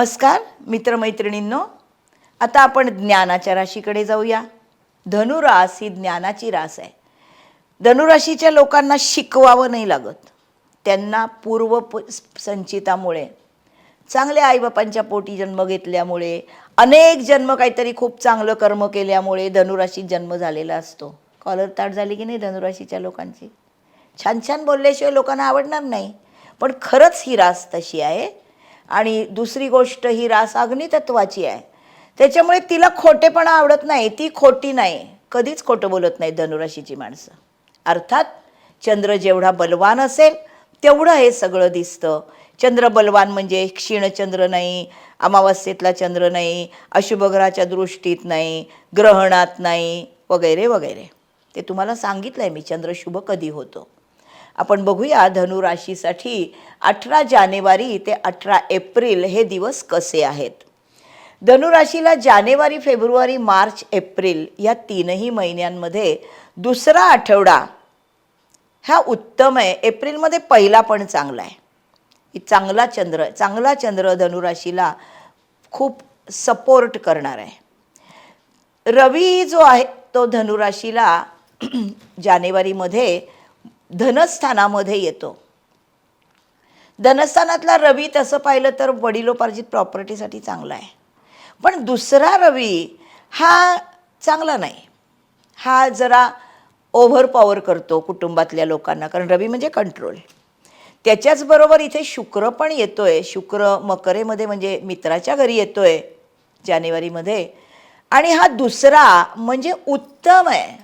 नमस्कार मित्रमैत्रिणींनो, आता आपण ज्ञानाच्या राशीकडे जाऊया. धनुरास ही ज्ञानाची रास आहे. धनुराशीच्या लोकांना शिकवावं नाही लागत. त्यांना पूर्व संचितामुळे, चांगल्या आईबापांच्या पोटी जन्म घेतल्यामुळे, अनेक जन्म काहीतरी खूप चांगलं कर्म केल्यामुळे धनुराशीत जन्म झालेला असतो. कॉलर ताट झाली की नाही धनुराशीच्या लोकांची? छान छान बोलल्याशिवाय लोकांना आवडणार नाही. पण खरंच ही रास तशी आहे. आणि दुसरी गोष्ट, ही रास अग्नितत्वाची आहे. त्याच्यामुळे तिला खोटेपणा आवडत नाही. ती खोटी नाही, कधीच खोटं बोलत नाही धनुराशीची माणसं. अर्थात चंद्र जेवढा बलवान असेल तेवढं हे सगळं दिसतं. चंद्र बलवान म्हणजे क्षीणचंद्र नाही, अमावस्येतला चंद्र नाही, अशुभग्रहाच्या दृष्टीत नाही, ग्रहणात नाही, वगैरे वगैरे. ते तुम्हाला सांगितलं आहे मी, चंद्र शुभ कधी होतो. आपण बघूया धनुराशीसाठी 18 जानेवारी ते 18 एप्रिल हे दिवस कसे आहेत. धनुराशीला जानेवारी, फेब्रुवारी, मार्च, एप्रिल या तीनही महिन्यांमध्ये दुसरा आठवडा हा उत्तम आहे. एप्रिलमध्ये पहिला पण चांगला आहे. चांगला चंद्र धनुराशीला खूप सपोर्ट करणार आहे. रवी जो आहे तो धनुराशीला जानेवारीमध्ये धनस्थानामध्ये येतो. धनस्थानातला रवी तसं पाहिलं तर वडिलोपार्जित प्रॉपर्टीसाठी चांगला आहे. पण दुसरा रवी हा चांगला नाही. हा जरा ओव्हर पॉवर करतो कुटुंबातल्या लोकांना, कारण रवी म्हणजे कंट्रोल. त्याच्याचबरोबर इथे शुक्र पण येतोय. शुक्र मकरेमध्ये म्हणजे मित्राच्या घरी येतोय जानेवारीमध्ये. आणि हा दुसरा म्हणजे उत्तम आहे.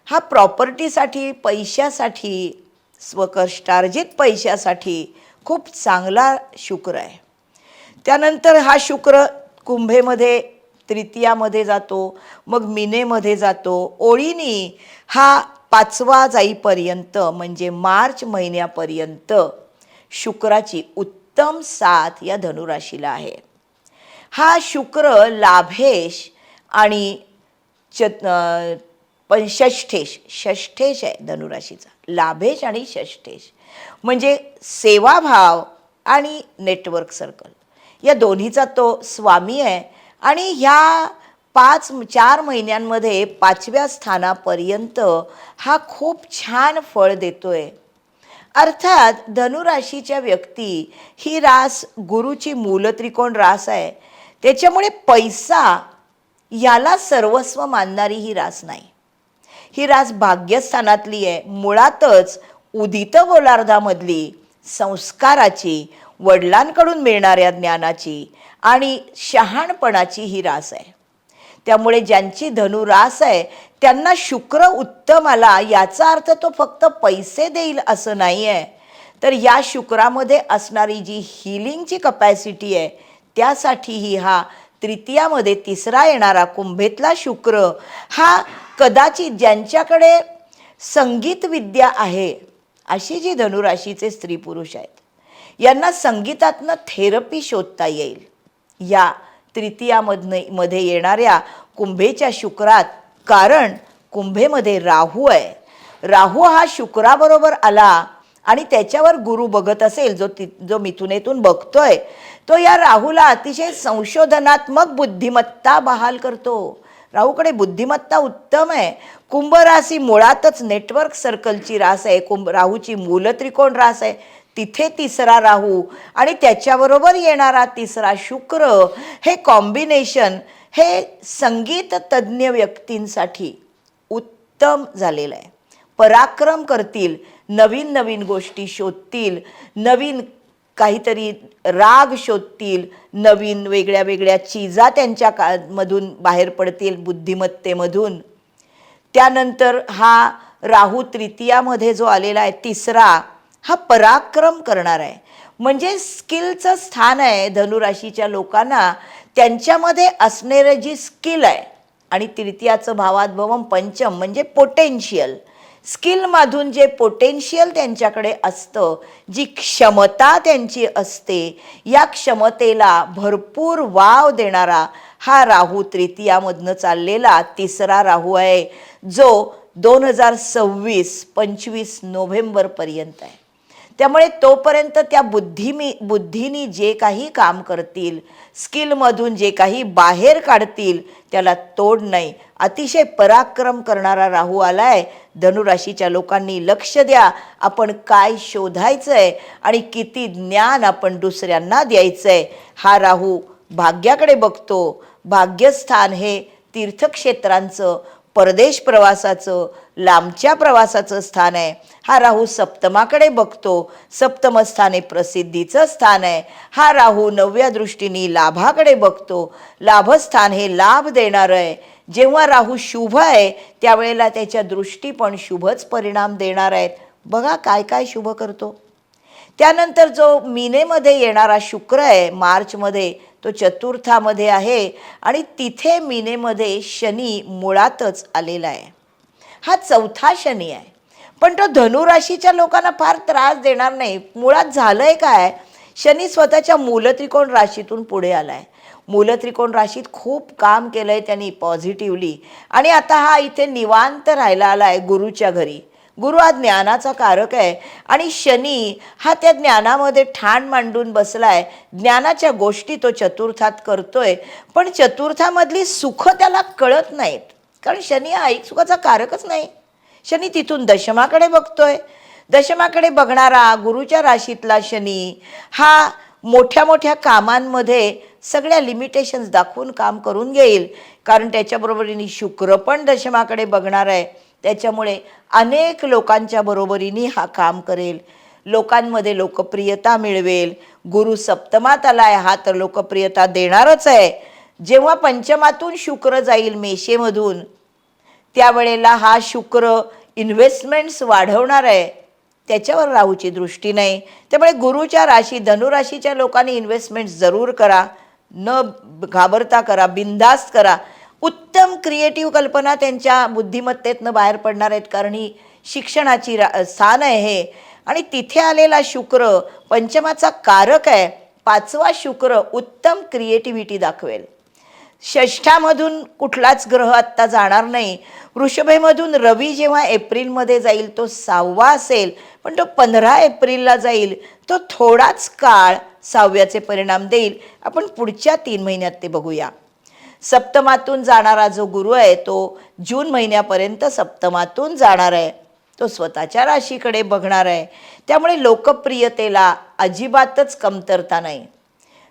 हा प्रॉपर्टीसाठी, पैशासाठी, स्वकष्टार्जित पैशासाठी खूप चांगला शुक्र आहे. त्यानंतर हा शुक्र कुंभेमध्ये तृतीयामध्ये जातो, मग मीनेमध्ये जातो. ओळीनी हा 5वा जाईपर्यंत म्हणजे मार्च महिन्यापर्यंत शुक्राची उत्तम साथ या धनुराशीला आहे. हा शुक्र लाभेश आणि पण षष्ठेश आहे धनुराशीचा. लाभेश आणि षष्ठेश म्हणजे सेवाभाव आणि नेटवर्क सर्कल या दोन्हीचा तो स्वामी आहे. आणि ह्या 4 महिन्यांमध्ये 5व्या स्थानापर्यंत हा खूप छान फळ देतोय. अर्थात धनुराशीच्या व्यक्ती ही रास गुरुची मूलत्रिकोण रास आहे. त्याच्यामुळे पैसा याला सर्वस्व मानणारी ही रास नाही. ही रास भाग्यस्थानातली आहे. मुळातच उदित गोलार्धामधली संस्काराची, वडिलांकडून मिळणाऱ्या ज्ञानाची आणि शहाणपणाची ही रास आहे. त्यामुळे ज्यांची धनुरास आहे त्यांना शुक्र उत्तम आला याचा अर्थ तो फक्त पैसे देईल असं नाही आहे. तर या शुक्रामध्ये असणारी जी हिलिंगची कपॅसिटी आहे त्यासाठीही हा तृतीयामध्ये तिसरा येणारा कुंभेतला शुक्र हा कदाचित ज्यांच्याकडे संगीत विद्या आहे अशी जी धनुराशीचे स्त्री पुरुष आहेत यांना संगीतातनं थेरपी शोधता येईल या तृतीयामध्ये येणाऱ्या कुंभेच्या शुक्रात. कारण कुंभेमध्ये राहू आहे. राहू हा शुक्राबरोबर आला आणि त्याच्यावर गुरु बघत असेल, जो मिथुनेतून बघतोय, तो या राहूला अतिशय संशोधनात्मक बुद्धिमत्ता बहाल करतो. राहूकडे बुद्धिमत्ता उत्तम आहे. कुंभ राशी मुळातच नेटवर्क सर्कलची रास आहे. राहूची मूलत्रिकोण रास आहे. तिथे तिसरा राहू आणि त्याच्याबरोबर येणारा तिसरा शुक्र हे कॉम्बिनेशन हे संगीत तज्ज्ञ व्यक्तींसाठी उत्तम झालेलं आहे. पराक्रम करतील, नवीन नवीन गोष्टी शोधतील, नवीन काहीतरी राग शोधतील, नवीन वेगळ्या वेगळ्या चीजा त्यांच्या मधून बाहेर पडतील बुद्धिमत्तेमधून. त्यानंतर हा राहू तृतीयामध्ये जो आलेला आहे तिसरा, हा पराक्रम करणार आहे. म्हणजे स्किलचं स्थान आहे धनुराशीच्या लोकांना. त्यांच्यामध्ये असणारे जी स्किल आहे आणि तृतीयाचं भावाद्भवम पंचम म्हणजे पोटेन्शियल. स्किलमधून जे पोटेन्शियल त्यांच्याकडे असतं, जी क्षमता त्यांची असते, या क्षमतेला भरपूर वाव देणारा हा राहू तृतीयामधनं चाललेला तिसरा राहू आहे, जो 2026-25 नोव्हेंबरपर्यंत आहे. त्यामुळे तोपर्यंत त्या बुद्धीनी जे काही काम करतील, स्किलमधून जे काही बाहेर काढतील, त्याला तोड नाही. अतिशय पराक्रम करणारा राहू आलाय. धनुराशीच्या लोकांनी लक्ष द्या, आपण काय शोधायचं आहे आणि किती ज्ञान आपण दुसऱ्यांना द्यायचं आहे. हा राहू भाग्याकडे बघतो. भाग्यस्थान हे तीर्थक्षेत्रांचं, परदेश प्रवासाचं, लांबच्या प्रवासाचं स्थान आहे. हा राहू सप्तमाकडे बघतो. सप्तमस्थान हे प्रसिद्धीचं स्थान आहे. हा राहू 9व्या दृष्टीने लाभाकडे बघतो. लाभस्थान हे लाभ देणारं आहे. जेव्हा राहू शुभ आहे त्यावेळेला त्याच्या दृष्टी पण शुभच परिणाम देणार आहेत. बघा काय काय शुभ करतो. त्यानंतर जो मीनेमध्ये येणारा शुक्र आहे मार्चमध्ये, तो चतुर्थामध्ये आहे आणि तिथे मीनेमध्ये शनी मुळातच आलेला आहे. हा चौथा शनी आहे, पण तो धनुराशीच्या लोकांना फार त्रास देणार नाही. मुळात झालंय काय, शनी स्वतःच्या मूलत्रिकोण राशीतून पुढे आलाय. मूलत्रिकोण राशीत खूप काम केलंय त्यांनी पॉझिटिव्हली, आणि आता हा इथे निवांत राहायला आलाय गुरुच्या घरी. गुरु हा ज्ञानाचा कारक आहे आणि शनी हा त्या ज्ञानामध्ये ठाण मांडून बसलाय. ज्ञानाच्या गोष्टी तो चतुर्थात करतोय, पण चतुर्थामधली सुख त्याला कळत नाहीत, कारण शनी हा ऐक सुखाचा कारकच नाही. शनी तिथून दशमाकडे बघतोय. दशमाकडे बघणारा गुरुच्या राशीतला शनी हा मोठ्या मोठ्या कामांमध्ये सगळ्या लिमिटेशन्स दाखवून काम करून घेईल, कारण त्याच्याबरोबरीने शुक्र पण दशमाकडे बघणार आहे. त्याच्यामुळे अनेक लोकांच्या बरोबरीने हा काम करेल, लोकांमध्ये लोकप्रियता मिळवेल. गुरु सप्तमात आलाय, हा तर लोकप्रियता देणारच आहे. जेव्हा पंचमातून शुक्र जाईल मेषेमधून, त्यावेळेला हा शुक्र इन्व्हेस्टमेंट्स वाढवणार आहे. त्याच्यावर राहूची दृष्टी नाही. त्यामुळे गुरुच्या राशी धनुराशीच्या लोकांनी इन्व्हेस्टमेंट जरूर करा, न घाबरता करा, बिनधास्त करा. उत्तम क्रिएटिव्ह कल्पना त्यांच्या बुद्धिमत्तेतनं बाहेर पडणार आहेत, कारण ही शिक्षणाची स्थान आहे हे. आणि तिथे आलेला शुक्र पंचमाचा कारक आहे. 5वा शुक्र उत्तम क्रिएटिव्हिटी दाखवेल. षष्ठामधून कुठलाच ग्रह आत्ता जाणार नाही. वृषभेमधून रवी जेव्हा एप्रिलमध्ये जाईल तो 6वा असेल, पण तो 15 एप्रिलला जाईल. तो थोडाच काळ 6व्याचे परिणाम देईल. आपण पुढच्या 3 महिन्यात ते बघूया. सप्तमातून जाणारा जो गुरु आहे तो जून महिन्यापर्यंत सप्तमातून जाणार आहे. तो स्वतःच्या राशीकडे बघणार आहे. त्यामुळे लोकप्रियतेला अजिबातच कमतरता नाही.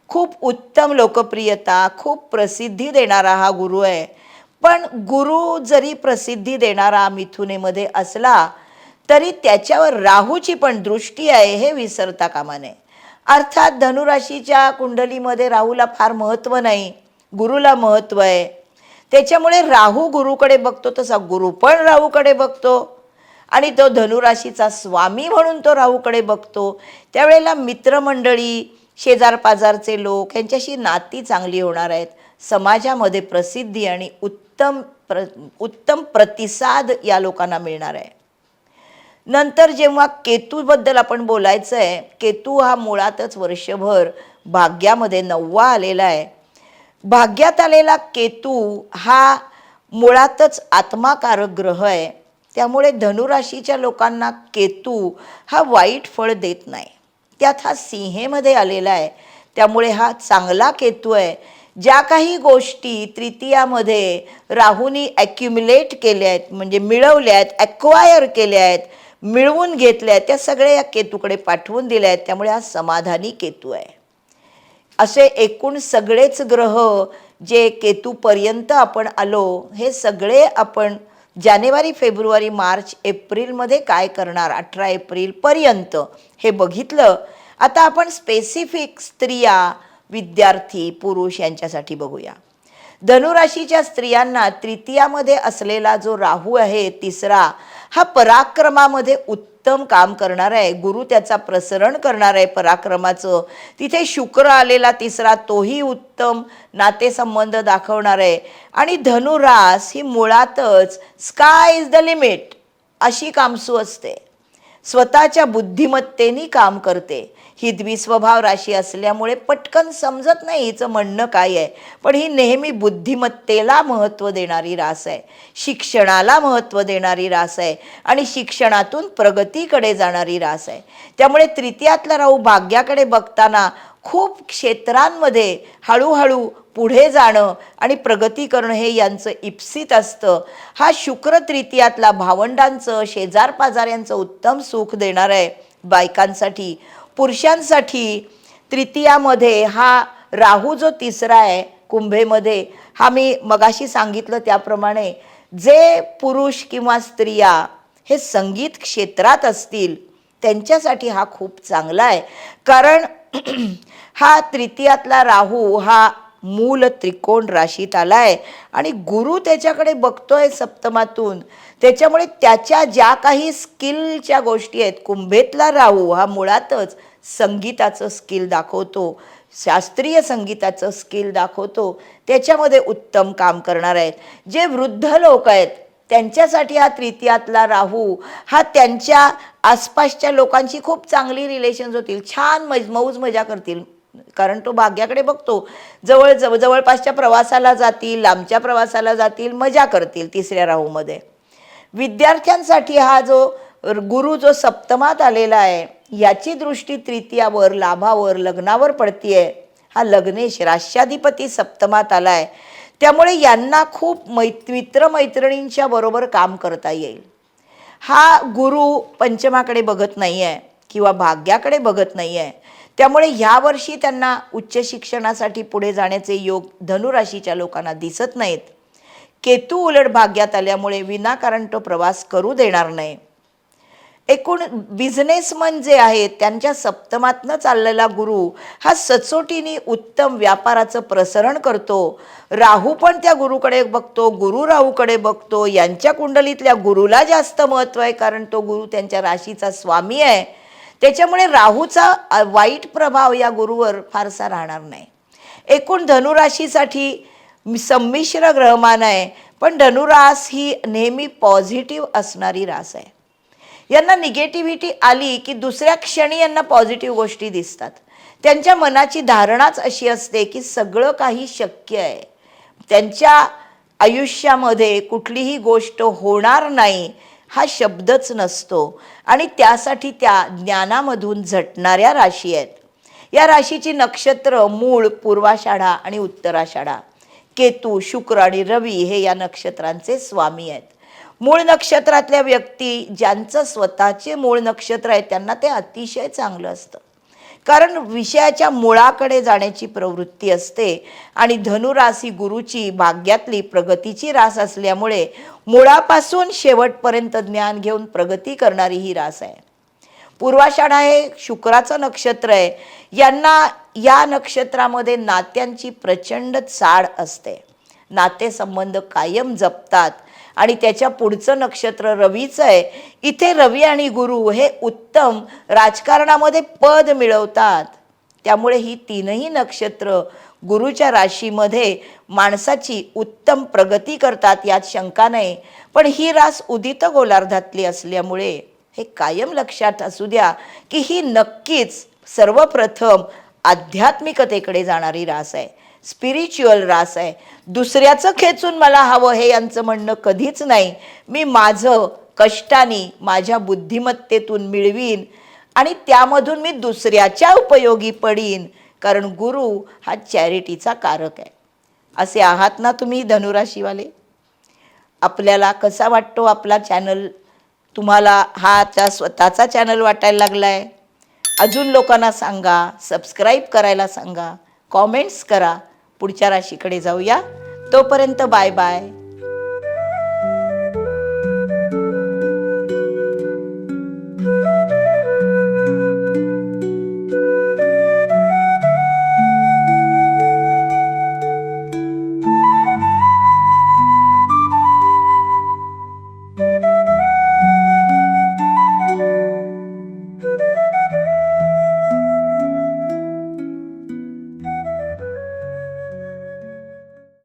खूप उत्तम लोकप्रियता, खूप प्रसिद्धी देणारा हा गुरु आहे. पण गुरु जरी प्रसिद्धी देणारा मिथुनेमध्ये असला तरी त्याच्यावर राहूची पण दृष्टी आहे, हे विसरता कामा नये. अर्थात धनुराशीच्या कुंडलीमध्ये राहूला फार महत्त्व नाही, गुरुला महत्त्व आहे. त्याच्यामुळे राहू गुरुकडे बघतो तसा गुरु पण राहूकडे बघतो, आणि तो धनुराशीचा स्वामी म्हणून तो राहूकडे बघतो. त्यावेळेला मित्रमंडळी, शेजारपाजारचे लोक यांच्याशी नाती चांगली होणार आहेत. समाजामध्ये प्रसिद्धी आणि उत्तम प्रतिसाद या लोकांना मिळणार आहे. नंतर जेव्हा केतूबद्दल आपण बोलायचं आहे, केतू हा मुळातच वर्षभर भाग्यामध्ये 9वा आलेला आहे. भाग्यात आलेला केतू हा मुळातच आत्माकारक ग्रह आहे. त्यामुळे धनुराशीच्या लोकांना केतू हा वाईट फळ देत नाही. त्यात हा सिंहेमध्ये आलेला आहे, त्यामुळे हा चांगला केतू आहे. ज्या काही गोष्टी तृतीयामध्ये राहूनी ॲक्युम्युलेट केल्या आहेत, म्हणजे मिळवल्या आहेत, ॲक्वायर केल्या आहेत, मिळवून घेतल्या आहेत, त्या सगळ्या या केतूकडे पाठवून दिल्या आहेत. त्यामुळे हा समाधानी केतू आहे. असे एकूण सगळेच ग्रह जे केतूपर्यंत आपण आलो, हे सगळे आपण जानेवारी, फेब्रुवारी, मार्च, एप्रिलमध्ये काय करणार 18 एप्रिलपर्यंत हे बघितलं. आता आपण स्पेसिफिक स्त्रिया, विद्यार्थी, पुरुष यांच्यासाठी बघूया. धनुराशीच्या स्त्रियांना तृतीयामध्ये असलेला जो राहू आहे 3रा, हा पराक्रमामध्ये उत्तम काम करणार आहे. गुरु त्याचा प्रसरण करणार आहे पराक्रमाचं. तिथे शुक्र आलेला 3रा, तोही उत्तम नातेसंबंध दाखवणार आहे. आणि धनुरास ही मुळातच स्काय इज द लिमिट अशी कामसू असते. स्वतःच्या बुद्धिमत्तेने काम करते. ही द्विस्वभाव राशी असल्यामुळे पटकन समजत नाही हिचं म्हणणं काय आहे, पण ही नेहमी बुद्धिमत्तेला महत्त्व देणारी रास आहे, शिक्षणाला महत्त्व देणारी रास आहे आणि शिक्षणातून प्रगतीकडे जाणारी रास आहे. त्यामुळे तृतीयातला राहू भाग्याकडे बघताना खूप क्षेत्रांमध्ये हळूहळू पुढे जाणं आणि प्रगती करणं हे यांचं इप्सित असतं. हा शुक्र तृतीयातला भावंडांचं शेजारपाजाऱ्यांचं उत्तम सुख देणार आहे बायकांसाठी. पुरुषांसाठी तृतीयामध्ये हा राहू जो तिसरा आहे कुंभेमध्ये, हा मी मगाशी सांगितलं त्याप्रमाणे जे पुरुष किंवा स्त्रिया हे संगीत क्षेत्रात असतील त्यांच्यासाठी हा खूप चांगला आहे. कारण हा तृतीयातला राहू हा मूल त्रिकोण राशीत आलाय आणि गुरु त्याच्याकडे बघतोय सप्तमातून. त्याच्यामुळे त्याच्या ज्या काही स्किलच्या गोष्टी आहेत, कुंभेतला राहू हा मुळातच संगीताचं स्किल दाखवतो, शास्त्रीय संगीताचं स्किल दाखवतो, त्याच्यामध्ये उत्तम काम करणार आहेत. जे वृद्ध लोक आहेत त्यांच्यासाठी हा तृतीयातला राहू हा त्यांच्या आसपासच्या लोकांची खूप चांगली रिलेशन्स होतील, छान मौज मजा करतील. कारण तो भाग्याकडे बघतो, जवळपासच्या प्रवासाला जातील, लांबच्या प्रवासाला जातील, मजा करतील तिसऱ्या राहूमध्ये. विद्यार्थ्यांसाठी हा जो गुरु जो सप्तमात आलेला आहे याची दृष्टी तृतीयावर, लाभावर, लग्नावर पडतीये. हा लग्नेश राष्ट्राधिपती सप्तमात आलाय, त्यामुळे यांना खूप मित्रमैत्रिणींच्या बरोबर काम करता येईल. हा गुरु पंचमाकडे बघत नाही आहे किंवा भाग्याकडे बघत नाही आहे, त्यामुळे ह्यावर्षी त्यांना उच्च शिक्षणासाठी पुढे जाण्याचे योग धनुराशीच्या लोकांना दिसत नाहीत. केतू उलट भाग्यात आल्यामुळे विनाकारण तो प्रवास करू देणार नाही. एकूण बिझनेसमन जे आहेत त्यांच्या सप्तमातनं चाललेला गुरु हा सचोटीने उत्तम व्यापाराचं प्रसरण करतो. राहू पण त्या गुरुकडे बघतो, गुरु राहूकडे बघतो. यांच्या कुंडलीतल्या गुरुला जास्त महत्त्व आहे कारण तो गुरु त्यांच्या राशीचा स्वामी आहे. त्याच्यामुळे राहूचा वाईट प्रभाव या गुरुवर फारसा राहणार नाही. एकूण धनुराशीसाठी संमिश्र ग्रहमान आहे, पण धनुरास ही नेहमी पॉझिटिव्ह असणारी रास आहे. यांना निगेटिव्हिटी आली की दुसऱ्या क्षणी यांना पॉझिटिव्ह गोष्टी दिसतात. त्यांच्या मनाची धारणाच अशी असते की सगळं काही शक्य आहे, त्यांच्या आयुष्यामध्ये कुठलीही गोष्ट होणार नाही हा शब्दच नसतो आणि त्यासाठी त्या ज्ञानामधून झटणाऱ्या राशी आहेत. या राशीची नक्षत्र मूळ, पूर्वाषाढा आणि उत्तराषाढा. केतू, शुक्र आणि रवी हे या नक्षत्रांचे स्वामी आहेत. मूळ नक्षत्रातल्या व्यक्ती ज्यांचं स्वतःचे मूळ नक्षत्र आहे त्यांना ते अतिशय चांगलं असतं, कारण विषयाच्या मुळाकडे जाण्याची प्रवृत्ती असते आणि धनुरास ही गुरुची भाग्यातली प्रगतीची रास असल्यामुळे मुळापासून शेवटपर्यंत ज्ञान घेऊन प्रगती करणारी ही रास आहे. पूर्वाषाढा हे शुक्राचं नक्षत्र आहे. यांना या नक्षत्रामध्ये नात्यांची प्रचंड चाड असते, नातेसंबंध कायम जपतात आणि त्याच्या पुढचं नक्षत्र रवीचं आहे. इथे रवी आणि गुरु हे उत्तम राजकारणामध्ये पद मिळवतात. त्यामुळे ही तीनही नक्षत्र गुरुच्या राशीमध्ये माणसाची उत्तम प्रगती करतात, यात शंका नाही. पण ही रास उदित गोलार्धातली असल्यामुळे हे कायम लक्षात असू द्या की ही नक्कीच सर्वप्रथम आध्यात्मिकतेकडे जाणारी रास आहे, स्पिरिच्युअल रास आहे. दुसऱ्याचं खेचून मला हवं हे यांचं म्हणणं कधीच नाही. मी माझं कष्टाने माझ्या बुद्धिमत्तेतून मिळवीन आणि त्यामधून मी दुसऱ्याच्या उपयोगी पडीन, कारण गुरु हा चॅरिटीचा कारक आहे. असे आहात ना तुम्ही धनुराशीवाले? आपल्याला कसा वाटतो आपला चॅनल? तुम्हाला हा स्वतःचा चॅनल वाटायला लागला आहे? अजून लोकांना सांगा, सबस्क्राईब करायला सांगा, कॉमेंट्स करा. पुढच्या राशीकडे जाऊया. तोपर्यंत बाय बाय.